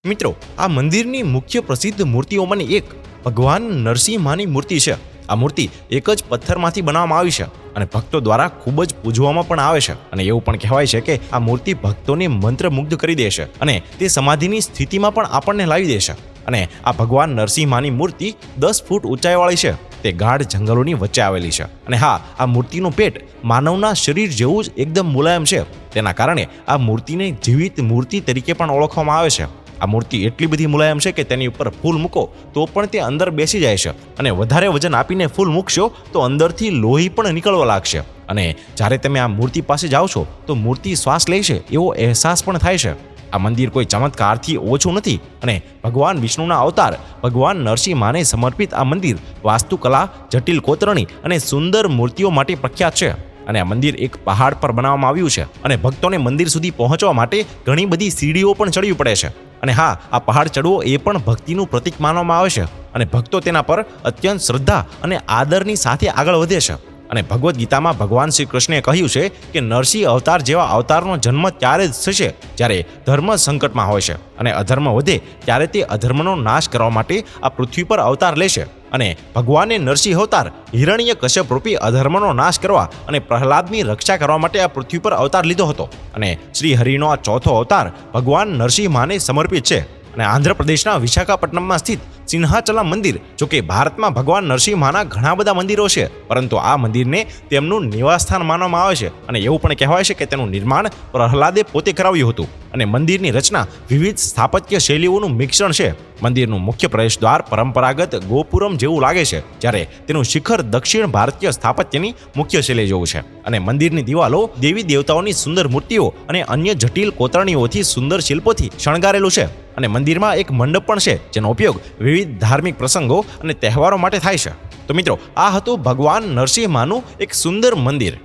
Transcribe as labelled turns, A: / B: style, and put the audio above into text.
A: મિત્રો, આ મંદિરની મુખ્ય પ્રસિદ્ધ મૂર્તિઓમાંની એક ભગવાન નરસિંહ માની મૂર્તિ છે. આ મૂર્તિ એક જ પથ્થરમાંથી બનાવવામાં આવી છે અને ભક્તો દ્વારા ખૂબ જ પૂજવામાં પણ આવે છે. અને એવું પણ કહેવાય છે કે આ મૂર્તિ ભક્તોને મંત્રમુગ્ધ કરી દે છે અને તે સમાધિની સ્થિતિમાં પણ આપણને લાવી દે છે. અને આ ભગવાન નરસિંહ માની મૂર્તિ 10 ફૂટ ઊંચાઈવાળી છે. તે ગાઢ જંગલોની વચ્ચે આવેલી છે. અને હા, આ મૂર્તિનું પેટ માનવના શરીર જેવું જ એકદમ મુલાયમ છે. તેના કારણે આ મૂર્તિને જીવિત મૂર્તિ તરીકે પણ ઓળખવામાં આવે છે. આ મૂર્તિ એટલી બધી મુલાયમ છે કે તેની ઉપર ફૂલ મૂકો તો પણ તે અંદર બેસી જાય છે. અને વધારે વજન આપીને ફૂલ મૂકશો તો અંદરથી લોહી પણ નીકળવા લાગશે. અને જ્યારે તમે આ મૂર્તિ પાસે જાઓ છો તો મૂર્તિ શ્વાસ લે છે એવો અહેસાસ પણ થાય છે. આ મંદિર કોઈ ચમત્કારથી ઓછું નથી અને ભગવાન વિષ્ણુના અવતાર ભગવાન નરસિંહ માને સમર્પિત આ મંદિર વાસ્તુકલા, જટિલ કોતરણી અને સુંદર મૂર્તિઓ માટે પ્રખ્યાત છે. અને આ મંદિર એક પહાડ પર બનાવવામાં આવ્યું છે અને ભક્તોને મંદિર સુધી પહોંચવા માટે ઘણી બધી સીડીઓ પણ ચડવી પડે છે. અને હા, આ પહાડ ચડવો એ પણ ભક્તિનું પ્રતીક માનવામાં આવે છે અને ભક્તો તેના પર અત્યંત શ્રદ્ધા અને આદરની સાથે આગળ વધે છે. અને ભગવદ્ ગીતામાં ભગવાન શ્રી કૃષ્ણે કહ્યું છે કે નરસિંહ અવતાર જેવા અવતારનો જન્મ ત્યારે જ થશે જ્યારે ધર્મ સંકટમાં હોય છે અને અધર્મ વધે ત્યારે તે અધર્મનો નાશ કરવા માટે આ પૃથ્વી પર અવતાર લેશે. અને ભગવાને નરસિંહ અવતાર હિરણ્ય કશ્યપ રૂપી અધર્મનો નાશ કરવા અને પ્રહલાદની રક્ષા કરવા માટે આ પૃથ્વી પર અવતાર લીધો હતો. અને શ્રી હરિનો આ ચોથો અવતાર ભગવાન નરસિંહ માને સમર્પિત છે. અને આંધ્રપ્રદેશના વિશાખાપટ્ટનમમાં સ્થિત સિંહાચલમ મંદિર, જો કે ભારતમાં ભગવાન નરસિંહ માના ઘણા બધા મંદિરો છે, પરંતુ આ મંદિરને તેમનું નિવાસસ્થાન માનવામાં આવે છે. અને એવું પણ કહેવાય છે કે તેનું નિર્માણ પ્રહલાદે પોતે કરાવ્યું હતું. અને મંદિરની રચના વિવિધ સ્થાપત્ય શૈલીઓનું મિશ્રણ છે. મંદિરનું મુખ્ય પ્રવેશદ્વાર પરંપરાગત ગોપુરમ જેવું લાગે છે, જ્યારે તેનું શિખર દક્ષિણ ભારતીય સ્થાપત્યની મુખ્ય શૈલી જેવું છે. અને મંદિરની દિવાલો દેવી દેવતાઓની સુંદર મૂર્તિઓ અને અન્ય જટિલ કોતરણીઓથી સુંદર શિલ્પોથી શણગારેલું છે. અને મંદિરમાં એક મંડપ પણ છે જેનો ઉપયોગ વિવિધ ધાર્મિક પ્રસંગો અને તહેવારો માટે થાય છે. તો મિત્રો, આ હતું ભગવાન નરસિંહ માનું એક સુંદર મંદિર.